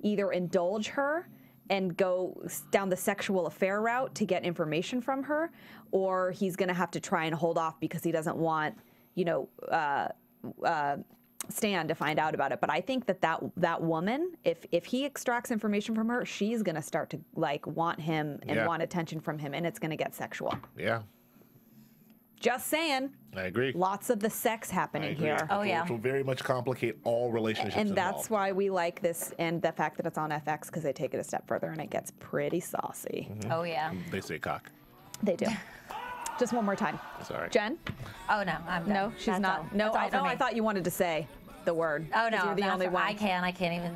either indulge her and go down the sexual affair route to get information from her, or he's gonna have to try and hold off because he doesn't want, Stan to find out about it. But I think that woman, if he extracts information from her, she's gonna start to want him and want attention from him, and it's gonna get sexual.
Yeah.
Just saying.
I agree.
Lots of the sex happening here.
Oh yeah.
Which will very much complicate all relationships.
And that's why we like this, and the fact that it's on FX, because they take it a step further and it gets pretty saucy.
Oh yeah.
They say cock.
They do. Just one more time.
Sorry.
Jen?
Oh no, I'm done.
No, she's
That's
not.
all.
No,
That's all for me.
I thought you wanted to say the word.
Oh no,
you're the only one.
I can't even.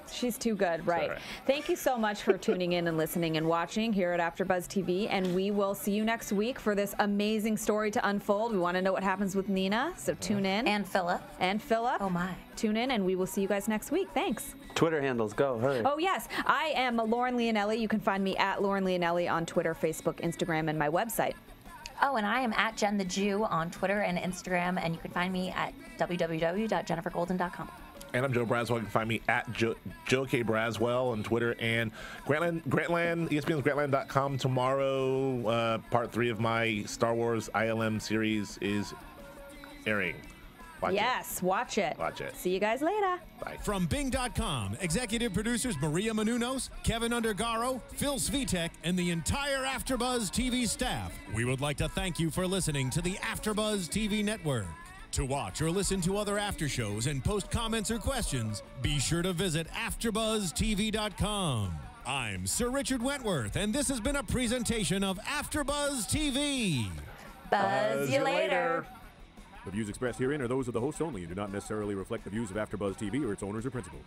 She's too good, right?
Right.
Thank you so much for tuning in and listening and watching here at AfterBuzz TV, and we will see you next week for this amazing story to unfold. We want to know what happens with Nina, so tune in.
And Phillip.
Oh my. Tune in, and we will see you guys next week. Thanks.
Twitter handles, go, hurry.
Oh yes, I am Lauren Leonelli. You can find me at Lauren Leonelli on Twitter, Facebook, Instagram, and my website.
Oh, and I am at Jen the Jew on Twitter and Instagram, and you can find me at www.jenifergolden.com.
And I'm Joe Braswell. You can find me at Joe K. Braswell on Twitter and Grantland, ESPN's Grantland.com. Tomorrow, part 3 of my Star Wars ILM series is airing. Watch it. Watch it.
See you guys later.
Bye.
From Bing.com, executive producers Maria Menounos, Kevin Undergaro, Phil Svitek, and the entire AfterBuzz TV staff, we would like to thank you for listening to the AfterBuzz TV network. To watch or listen to other after shows and post comments or questions, be sure to visit AfterBuzzTV.com. I'm Sir Richard Wentworth, and this has been a presentation of AfterBuzz TV.
Buzz you later.
The views expressed herein are those of the hosts only and do not necessarily reflect the views of AfterBuzz TV or its owners or principals.